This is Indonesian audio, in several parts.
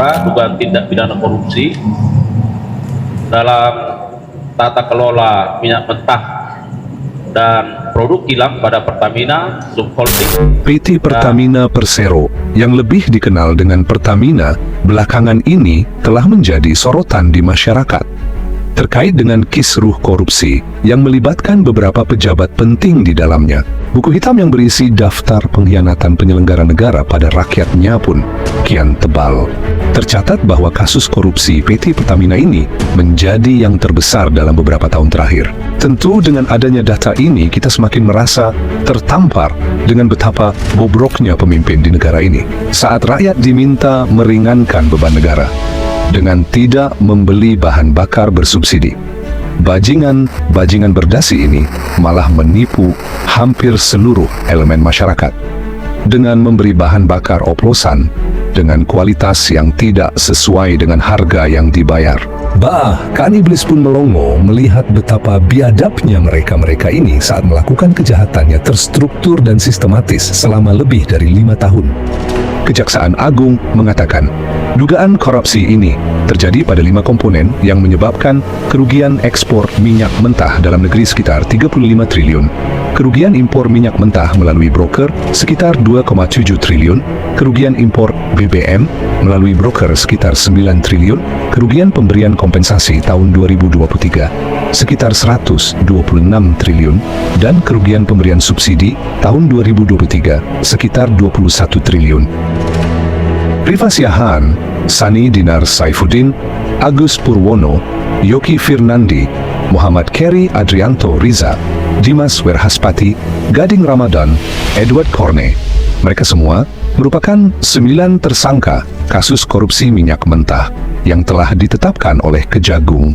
dugaan tindak pidana korupsi dalam tata kelola minyak mentah dan produk kilang pada Pertamina Subholding. PT Pertamina Persero yang lebih dikenal dengan Pertamina belakangan ini telah menjadi sorotan di masyarakat terkait dengan kisruh korupsi yang melibatkan beberapa pejabat penting di dalamnya. Buku hitam yang berisi daftar pengkhianatan penyelenggara negara pada rakyatnya pun kian tebal. Tercatat bahwa kasus korupsi PT Pertamina ini menjadi yang terbesar dalam beberapa tahun terakhir. Tentu dengan adanya data ini kita semakin merasa tertampar dengan betapa bobroknya pemimpin di negara ini saat rakyat diminta meringankan beban negara dengan tidak membeli bahan bakar bersubsidi. Bajingan berdasi ini malah menipu hampir seluruh elemen masyarakat dengan memberi bahan bakar oplosan dengan kualitas yang tidak sesuai dengan harga yang dibayar. Bahkan iblis pun melongo melihat betapa biadabnya mereka ini saat melakukan kejahatannya terstruktur dan sistematis selama lebih dari 5 tahun. Kejaksaan Agung mengatakan, dugaan korupsi ini terjadi pada 5 komponen yang menyebabkan kerugian ekspor minyak mentah dalam negeri sekitar 35 triliun, kerugian impor minyak mentah melalui broker sekitar 2,7 triliun, kerugian impor BBM melalui broker sekitar 9 triliun, kerugian pemberian kompensasi tahun 2023 sekitar 126 triliun, dan kerugian pemberian subsidi tahun 2023 sekitar 21 triliun. Rifa Siahaan, Sani Dinar Saifuddin, Agus Purwono, Yoki Firnandi, Muhammad Keri Adrianto Riza, Dimas Werhaspati, Gading Ramadan, Edward Korne. Mereka semua merupakan 9 tersangka kasus korupsi minyak mentah yang telah ditetapkan oleh Kejagung.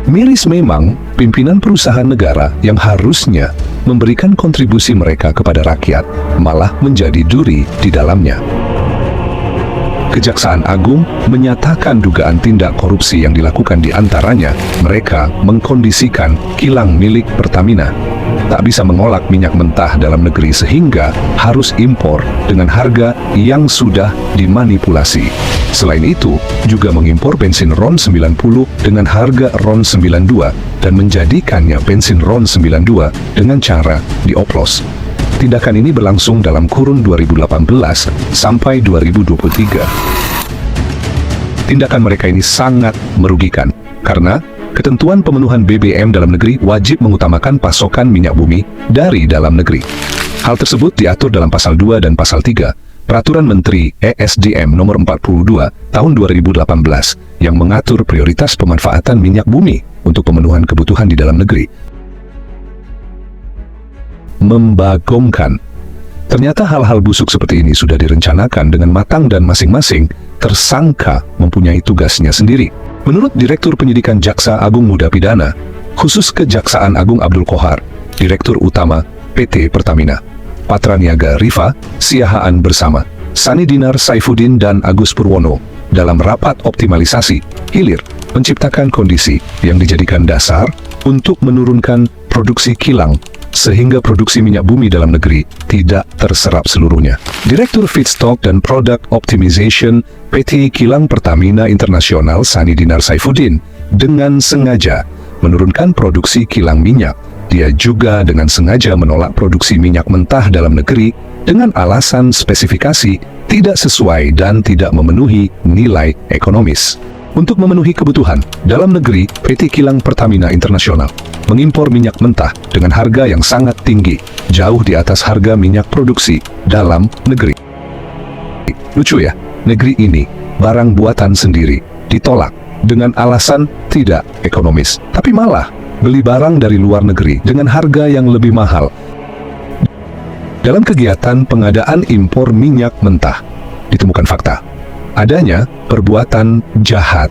Miris memang pimpinan perusahaan negara yang harusnya memberikan kontribusi mereka kepada rakyat malah menjadi duri di dalamnya. Kejaksaan Agung menyatakan dugaan tindak korupsi yang dilakukan di antaranya mereka mengkondisikan kilang milik Pertamina tak bisa mengolak minyak mentah dalam negeri sehingga harus impor dengan harga yang sudah dimanipulasi. Selain itu, juga mengimpor bensin RON 90 dengan harga RON 92 dan menjadikannya bensin RON 92 dengan cara dioplos. Tindakan ini berlangsung dalam kurun 2018 sampai 2023. Tindakan mereka ini sangat merugikan karena ketentuan pemenuhan BBM dalam negeri wajib mengutamakan pasokan minyak bumi dari dalam negeri. Hal tersebut diatur dalam Pasal 2 dan Pasal 3 Peraturan Menteri ESDM Nomor 42 Tahun 2018 yang mengatur prioritas pemanfaatan minyak bumi untuk pemenuhan kebutuhan di dalam negeri. Membagongkan. Ternyata hal-hal busuk seperti ini sudah direncanakan dengan matang dan masing-masing tersangka mempunyai tugasnya sendiri. Menurut Direktur Penyidikan Jaksa Agung Muda Pidana, khusus Kejaksaan Agung Abdul Qohar, Direktur Utama PT Pertamina, Patraniaga Rifa Siahaan bersama Sani Dinar Saifuddin dan Agus Purwono dalam rapat optimalisasi hilir menciptakan kondisi yang dijadikan dasar untuk menurunkan produksi kilang sehingga produksi minyak bumi dalam negeri tidak terserap seluruhnya. Direktur Feedstock dan Product Optimization PT Kilang Pertamina Internasional Sani Dinar Saifuddin dengan sengaja menurunkan produksi kilang minyak. Dia juga dengan sengaja menolak produksi minyak mentah dalam negeri dengan alasan spesifikasi tidak sesuai dan tidak memenuhi nilai ekonomis. Untuk memenuhi kebutuhan dalam negeri, PT Kilang Pertamina Internasional mengimpor minyak mentah dengan harga yang sangat tinggi, jauh di atas harga minyak produksi dalam negeri. Lucu ya, negeri ini barang buatan sendiri ditolak dengan alasan tidak ekonomis, tapi malah beli barang dari luar negeri dengan harga yang lebih mahal. Dalam kegiatan pengadaan impor minyak mentah, ditemukan fakta adanya perbuatan jahat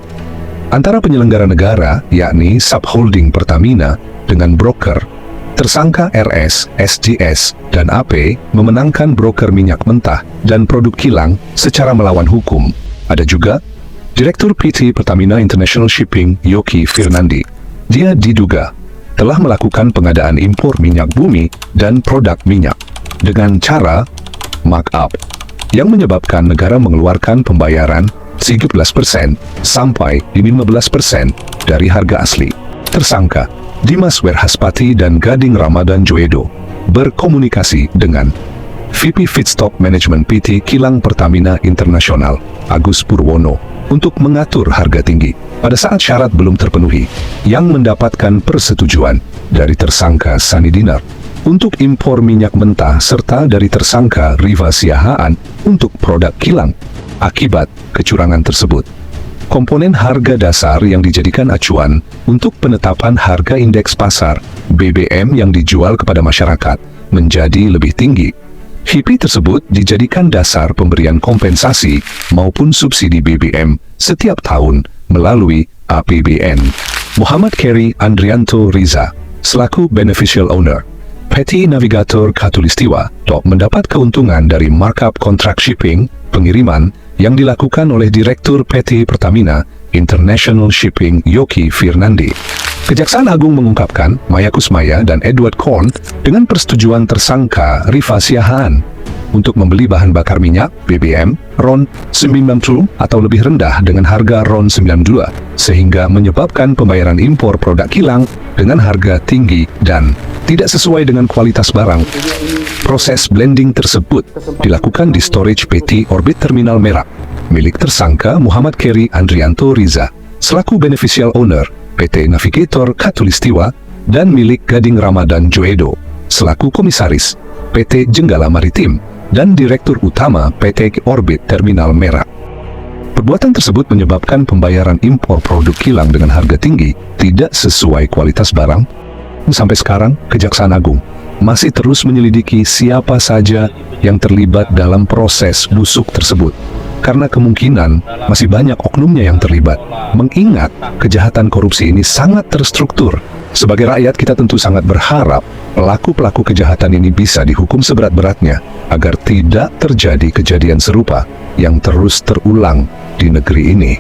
antara penyelenggara negara, yakni subholding Pertamina, dengan broker. Tersangka RS, SJS, dan AP memenangkan broker minyak mentah dan produk kilang secara melawan hukum. Ada juga Direktur PT Pertamina International Shipping Yoki Firnandi. Dia diduga telah melakukan pengadaan impor minyak bumi dan produk minyak dengan cara markup yang menyebabkan negara mengeluarkan pembayaran 13% sampai 15% dari harga asli. Tersangka Dimas Werhaspati dan Gading Ramadan Joedo berkomunikasi dengan VP Feedstock Management PT Kilang Pertamina Internasional Agus Purwono untuk mengatur harga tinggi pada saat syarat belum terpenuhi, yang mendapatkan persetujuan dari tersangka Sani Dinar untuk impor minyak mentah serta dari tersangka Riva Siahaan untuk produk kilang. Akibat kecurangan tersebut, komponen harga dasar yang dijadikan acuan untuk penetapan harga indeks pasar BBM yang dijual kepada masyarakat menjadi lebih tinggi. HIPI tersebut dijadikan dasar pemberian kompensasi maupun subsidi BBM setiap tahun melalui APBN. Muhammad Keri Andrianto Riza, selaku Beneficial Owner PT Navigator Khatulistiwa, mendapat keuntungan dari markup kontrak shipping pengiriman yang dilakukan oleh Direktur PT Pertamina International Shipping Yoki Firnandi. Kejaksaan Agung mengungkapkan Maya Kusmaya dan Edward Korn dengan persetujuan tersangka Riva Siahaan untuk membeli bahan bakar minyak BBM RON 90 atau lebih rendah dengan harga RON 92, sehingga menyebabkan pembayaran impor produk kilang dengan harga tinggi dan tidak sesuai dengan kualitas barang. Proses blending tersebut dilakukan di storage PT Orbit Terminal Merak milik tersangka Muhammad Keri Andrianto Riza selaku Beneficial Owner PT Navigator Khatulistiwa dan milik Gading Ramadan Joedo selaku Komisaris PT Jenggala Maritim dan Direktur Utama PT Orbit Terminal Merak. Perbuatan tersebut menyebabkan pembayaran impor produk kilang dengan harga tinggi tidak sesuai kualitas barang. Sampai sekarang, Kejaksaan Agung masih terus menyelidiki siapa saja yang terlibat dalam proses busuk tersebut, karena kemungkinan masih banyak oknumnya yang terlibat. Mengingat kejahatan korupsi ini sangat terstruktur, sebagai rakyat kita tentu sangat berharap pelaku-pelaku kejahatan ini bisa dihukum seberat-beratnya agar tidak terjadi kejadian serupa yang terus terulang di negeri ini.